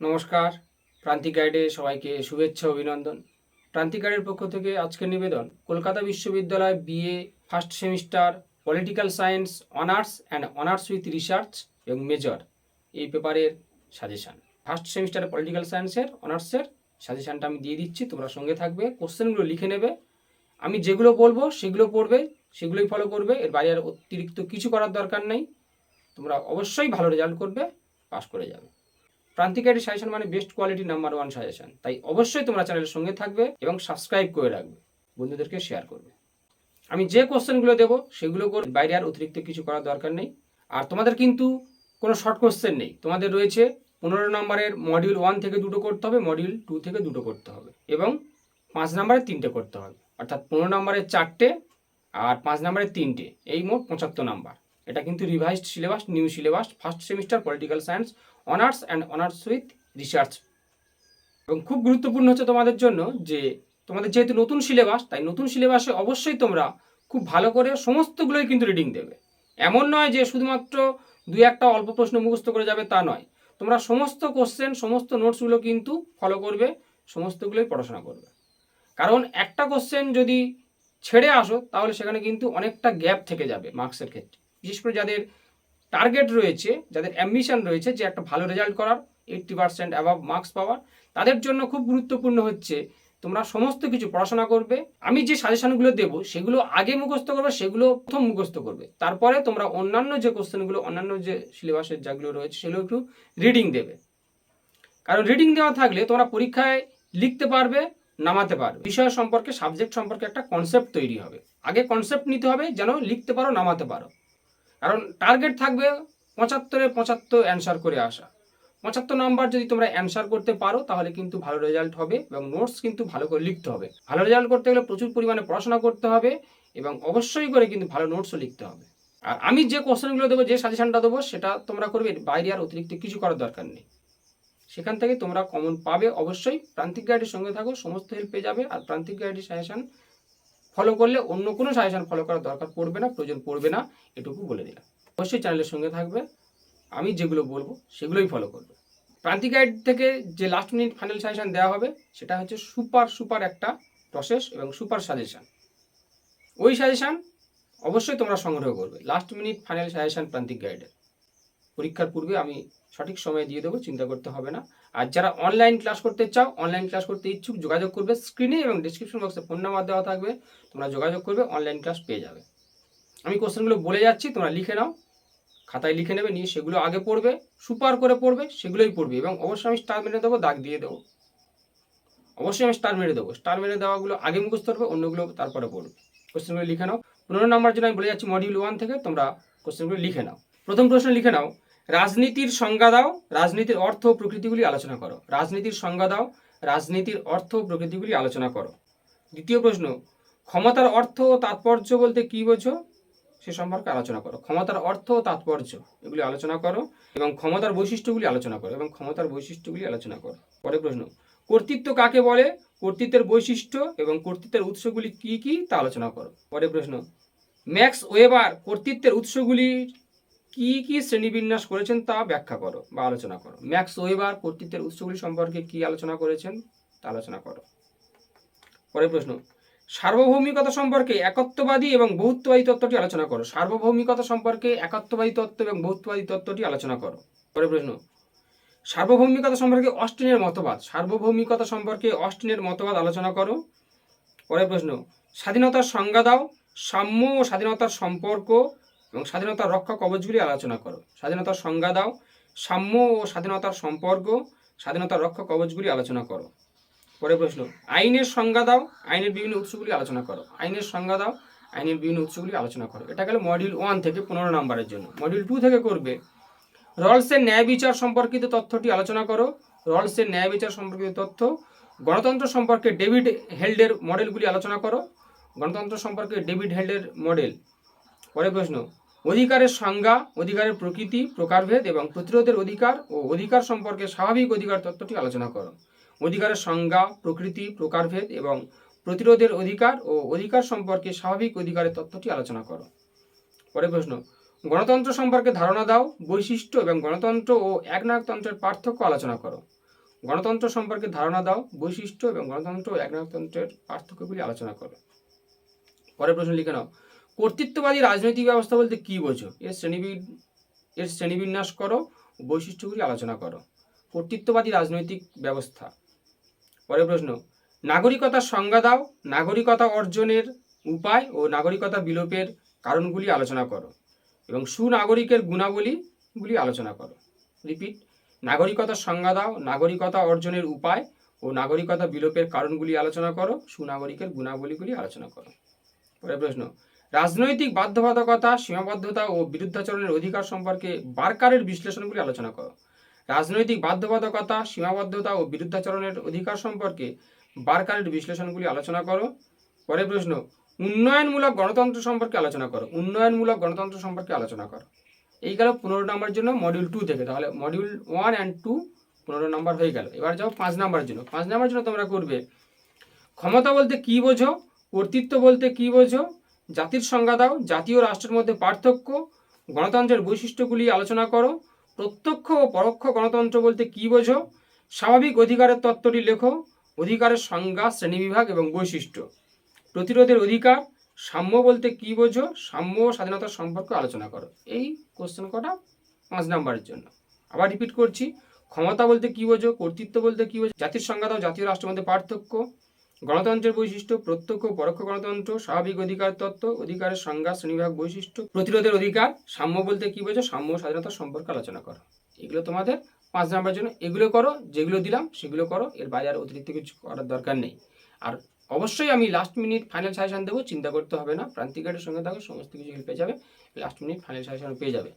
নমস্কার, প্রান্তিক গাইডে সবাইকে শুভেচ্ছা অভিনন্দন। প্রান্তিক গাইডের পক্ষ থেকে আজকের নিবেদন কলকাতা বিশ্ববিদ্যালয় BA first semester political science honours and honours with research এবং মেজর এই পেপারের সাজেশান। ফার্স্ট সেমিস্টারে পলিটিক্যাল সায়েন্সের অনার্সের সাজেশানটা আমি দিয়ে দিচ্ছি, তোমরা সঙ্গে থাকবে, কোশ্চেনগুলো লিখে নেবে। আমি যেগুলো বলবো সেগুলো পড়বে, সেগুলোই ফলো করবে, এর বাইরে আর অতিরিক্ত কিছু করার দরকার নেই। তোমরা অবশ্যই ভালো রেজাল্ট করবে, পাস করে যাবে। প্রান্তিক গাইডের সাজেশন মানে বেস্ট কোয়ালিটি নাম্বার 1 সাজেশন। তাই অবশ্যই তোমরা চ্যানেলের সঙ্গে থাকবে এবং সাবস্ক্রাইব করে রাখবে, বন্ধুদেরকে শেয়ার করবে। আমি যে কোশ্চেনগুলো দেবো সেগুলো করে, বাইরে আর অতিরিক্ত কিছু করার দরকার নেই। আর তোমাদের কিন্তু কোনো শর্ট কোশ্চেন নেই, তোমাদের রয়েছে 15 নম্বরের মডিউল 1 থেকে 2টো করতে হবে, মডিউল 2 থেকে 2টো করতে হবে এবং 5 নম্বরের 3টে করতে হবে। অর্থাৎ 15 নম্বরের 4টে আর 5 নম্বরের 3টে, এই মোট 75 নাম্বার। এটা কিন্তু revised syllabus, new syllabus, first semester political science honours and honours with research. এবং খুব গুরুত্বপূর্ণ হচ্ছে তোমাদের জন্য যে তোমাদের যেহেতু নতুন সিলেবাস, তাই নতুন সিলেবাসে অবশ্যই তোমরা খুব ভালো করে সমস্তগুলোই কিন্তু রিডিং দেবে। এমন নয় যে শুধুমাত্র 2-1টা অল্প প্রশ্ন মুখস্থ করে যাবে, তা নয়। তোমরা সমস্ত কোশ্চেন, সমস্ত নোটসগুলো কিন্তু ফলো করবে, সমস্তগুলোই পড়াশোনা করবে। কারণ একটা কোশ্চেন যদি ছেড়ে আসো তাহলে সেখানে কিন্তু অনেকটা গ্যাপ থেকে যাবে মার্কসের ক্ষেত্রে। বিশেষ করে যাদের টার্গেট রয়েছে, যাদের অ্যাম্বিশন রয়েছে যে একটা ভালো রেজাল্ট করার, 80% অ্যাভাব মার্কস পাওয়ার, তাদের জন্য খুব গুরুত্বপূর্ণ হচ্ছে তোমরা সমস্ত কিছু পড়াশোনা করবে। আমি যে সাজেশনগুলো দেবো সেগুলো আগে মুখস্থ করবে, সেগুলো প্রথম মুখস্থ করবে। তারপরে তোমরা অন্যান্য যে কোশ্চেনগুলো, অন্যান্য যে সিলেবাসের যেগুলো রয়েছে সেগুলো একটু রিডিং দেবে। কারণ রিডিং দেওয়া থাকলে তোমরা পরীক্ষায় লিখতে পারবে, নামাতে পারবে। বিষয় সম্পর্কে, সাবজেক্ট সম্পর্কে একটা কনসেপ্ট তৈরি হবে। আগে কনসেপ্ট নিতে হবে যেন লিখতে পারো, নামাতে পারো। কারণ টার্গেট থাকবে 75-এ 75 অ্যান্সার করে আসা। 75 নাম্বার যদি তোমরা অ্যান্সার করতে পারো তাহলে কিন্তু ভালো রেজাল্ট হবে এবং নোটস কিন্তু ভালো করে লিখতে হবে। ভালো রেজাল্ট করতে গেলে প্রচুর পরিমাণে পড়াশোনা করতে হবে এবং অবশ্যই করে কিন্তু ভালো নোটসও লিখতে হবে। আর আমি যে কোশ্চেনগুলো দেবো, যে সাজেশনটা দেবো, সেটা তোমরা করবে, বাইরে আর অতিরিক্ত কিছু করার দরকার নেই। সেখান থেকে তোমরা কমন পাবে। অবশ্যই প্রান্তিক গাইডের সঙ্গে থাকো, সমস্ত হেল্প পেয়ে যাবে। আর প্রান্তিক গাইডের সাজেশন ফলো করলে অন্য কোনো সাজেশন ফলো করার দরকার পড়বে না, প্রয়োজন পড়বে না, এটুকু বলে দিলাম। অবশ্যই চ্যানেলের সঙ্গে থাকবে, আমি যেগুলো বলবো সেগুলোই ফলো করবে। প্রান্তিক গাইড থেকে যে লাস্ট মিনিট ফাইনাল সাজেশন দেওয়া হবে সেটা হচ্ছে সুপার একটা প্রসেস এবং সুপার সাজেশন। ওই সাজেশন অবশ্যই তোমরা সংগ্রহ করবে। লাস্ট মিনিট ফাইনাল সাজেশন প্রান্তিক গাইডের পরীক্ষার পূর্বে আমি সঠিক সময় দিয়ে দেবো, চিন্তা করতে হবে না। আর যারা অনলাইন ক্লাস করতে চাও, অনলাইন ক্লাস করতে ইচ্ছুক, যোগাযোগ করবে। স্ক্রিনে এবং ডিসক্রিপশন বক্সে ফোন নাম্বার দেওয়া থাকবে, তোমরা যোগাযোগ করবে, অনলাইন ক্লাস পেয়ে যাবে। আমি কোশ্চেনগুলো বলে যাচ্ছি, তোমরা লিখে নাও, খাতায় লিখে নেবে, নিয়ে সেগুলো আগে পড়বে, সুপার করে পড়বে, সেগুলোই পড়বে। এবং অবশ্যই আমি স্টার মেরে দেবো, দাগ দিয়ে দেবো, অবশ্যই আমি স্টার মেরে দেবো। স্টার মেরে দেওয়াগুলো আগে মুখস্থ করবে, অন্যগুলো তারপরে পড়বে। কোশ্চেনগুলো লিখে নাও। 15 নম্বর জন্য আমি বলে যাচ্ছি মডিউল 1 থেকে, তোমরা কোশ্চেনগুলো লিখে নাও। প্রথম প্রশ্ন লিখে নাও, রাজনীতির সংজ্ঞা দাও, রাজনীতির অর্থ ও প্রকৃতিগুলি আলোচনা করো। রাজনীতির সংজ্ঞা দাও, রাজনীতির অর্থ ও প্রকৃতিগুলি আলোচনা করো। দ্বিতীয় প্রশ্ন, ক্ষমতার অর্থ ও তাৎপর্য বলতে কী বোঝো, সে সম্পর্কে আলোচনা করো। ক্ষমতার অর্থ ও তাৎপর্য এগুলি আলোচনা করো এবং ক্ষমতার বৈশিষ্ট্যগুলি আলোচনা করো এবং ক্ষমতার বৈশিষ্ট্যগুলি আলোচনা করো। পরের প্রশ্ন, কর্তৃত্ব কাকে বলে, কর্তৃত্বের বৈশিষ্ট্য এবং কর্তৃত্বের উৎসগুলি কি কি তা আলোচনা করো। পরের প্রশ্ন, ম্যাক্স ওয়েবার কর্তৃত্বের উৎসগুলি কি কি শ্রেণীবিন্যাস করেছেন তা ব্যাখ্যা করো বা আলোচনা করো। ম্যাক্স ওয়েবার কর্তৃত্বের উৎসগুলি সম্পর্কে কি আলোচনা করেছেন তা আলোচনা করো। পরের প্রশ্ন, সার্বভৌমিকতা সম্পর্কে একত্ববাদী এবং বহুত্ববাদী তত্ত্বটি আলোচনা করো। সার্বভৌমিকতা সম্পর্কে একত্ববাদী তত্ত্ব এবং বহুত্ববাদী তত্ত্বটি আলোচনা করো। পরের প্রশ্ন, সার্বভৌমিকতা সম্পর্কে অস্টিনের মতবাদ। সার্বভৌমিকতা সম্পর্কে অস্টিনের মতবাদ আলোচনা করো। পরের প্রশ্ন, স্বাধীনতার সংজ্ঞা দাও, সাম্য ও স্বাধীনতার সম্পর্ক এবং স্বাধীনতার রক্ষা কবচগুলি আলোচনা করো। স্বাধীনতার সংজ্ঞা দাও, সাম্য ও স্বাধীনতার সম্পর্ক, স্বাধীনতার রক্ষা কবচগুলি আলোচনা করো। পরের প্রশ্ন, আইনের সংজ্ঞা দাও, আইনের বিভিন্ন উৎসগুলি আলোচনা করো। আইনের সংজ্ঞা দাও, আইনের বিভিন্ন উৎসগুলি আলোচনা করো। এটা গেল মডিউল 1 থেকে 15 নম্বরের জন্য। মডিউল 2 থেকে করবে, রলসের ন্যায় বিচার সম্পর্কিত তথ্যটি আলোচনা করো। রলসের ন্যায় বিচার সম্পর্কিত তথ্য। গণতন্ত্র সম্পর্কে ডেভিড হেল্ডের মডেলগুলি আলোচনা করো। গণতন্ত্র সম্পর্কে ডেভিড হেল্ডের মডেল। পরের প্রশ্ন, অধিকারের সংজ্ঞা, অধিকারের প্রকৃতি, প্রকারভেদ এবং প্রতিরোধের অধিকার ও অধিকার সম্পর্কে স্বাভাবিক অধিকার তত্ত্বটি আলোচনা করো। অধিকারের সংজ্ঞা, প্রকৃতি, প্রকারভেদ এবং প্রতিরোধের অধিকার ও অধিকার সম্পর্কে স্বাভাবিক অধিকারের তত্ত্বটি আলোচনা করো। পরের প্রশ্ন, গণতন্ত্র সম্পর্কে ধারণা দাও, বৈশিষ্ট্য এবং গণতন্ত্র ও একনায়কতন্ত্রের পার্থক্য আলোচনা করো। গণতন্ত্র সম্পর্কে ধারণা দাও, বৈশিষ্ট্য এবং গণতন্ত্র ও একনায়কতন্ত্রের পার্থক্যগুলি আলোচনা করো। পরের প্রশ্ন লিখে নাও, কর্তৃত্ববাদী রাজনৈতিক ব্যবস্থা বলতে কী বোঝো? এর শ্রেণীবিন্যাস করো, বৈশিষ্ট্যগুলি আলোচনা করো। কর্তৃত্ববাদী রাজনৈতিক ব্যবস্থা। পরের প্রশ্ন, নাগরিকতার সংজ্ঞা দাও, নাগরিকতা অর্জনের উপায় ও নাগরিকতা বিলোপের কারণগুলি আলোচনা করো এবং সুনাগরিকের গুণাবলীগুলি আলোচনা করো। রিপিট, নাগরিকতার সংজ্ঞা দাও, নাগরিকতা অর্জনের উপায় ও নাগরিকতা বিলোপের কারণগুলি আলোচনা করো, সুনাগরিকের গুণাবলীগুলি আলোচনা করো। পরের প্রশ্ন, রাজনৈতিক বাধ্যবাধকতা, সীমাবদ্ধতা ও বিরুদ্ধাচরণের অধিকার সম্পর্কে বার্কারের বিশ্লেষণগুলি আলোচনা করো। রাজনৈতিক বাধ্যবাধকতা, সীমাবদ্ধতা ও বিরুদ্ধাচরণের অধিকার সম্পর্কে বার্কারের বিশ্লেষণগুলি আলোচনা করো। পরের প্রশ্ন, উন্নয়নমূলক গণতন্ত্র সম্পর্কে আলোচনা করো। উন্নয়নমূলক গণতন্ত্র সম্পর্কে আলোচনা করো। এই গেল 15 নম্বরের জন্য মডিউল 2 থেকে। তাহলে মডিউল 1 অ্যান্ড 2 15 নম্বর হয়ে গেল। এবার যাও 5 নম্বরের জন্য। 5 নম্বরের জন্য তোমরা করবে, ক্ষমতা বলতে কী বোঝো, কর্তৃত্ব বলতে কী বোঝো, জাতির সংজ্ঞা দাও, জাতীয় রাষ্ট্রের মধ্যে পার্থক্য, গণতন্ত্রের বৈশিষ্ট্যগুলি আলোচনা করো, প্রত্যক্ষ ও পরোক্ষ গণতন্ত্র বলতে কী বোঝো, স্বাভাবিক অধিকারের তত্ত্বটি লেখো, অধিকারের সংজ্ঞা, শ্রেণীবিভাগ এবং বৈশিষ্ট্য, প্রতিরোধের অধিকার, সাম্য বলতে কী বোঝো, সাম্য ও স্বাধীনতার সম্পর্কে আলোচনা করো। এই কোশ্চেন কটা 5 নম্বরের জন্য। আবার রিপিট করছি, ক্ষমতা বলতে কী বোঝো, কর্তৃত্ব বলতে কী বোঝো, জাতির সংজ্ঞা দাও, জাতীয় রাষ্ট্রের মধ্যে পার্থক্য, গণতন্ত্রের বৈশিষ্ট্য, প্রত্যক্ষ ও পরোক্ষ গণতন্ত্র, স্বাভাবিক অধিকার তত্ত্ব, অধিকারের সংজ্ঞা, শ্রেণীবিভাগ, বৈশিষ্ট্য, প্রতিরোধের অধিকার, সাম্য বলতে কী বোঝো, সাম্য ও স্বাধীনতার সম্পর্কে আলোচনা করো। এগুলো তোমাদের 5 নম্বরের জন্য। এগুলো করো, যেগুলো দিলাম সেগুলো করো, এর বাইরে আর অতিরিক্ত কিছু করার দরকার নেই। আর অবশ্যই আমি লাস্ট মিনিট ফাইনাল সাজেশন দেবো, চিন্তা করতে হবে না। প্রান্তিক গাইডের সঙ্গে থাকো, সমস্ত কিছু হেল্প পেয়ে যাবে। লাস্ট মিনিট ফাইনাল সাজেশন পেয়ে যাবে।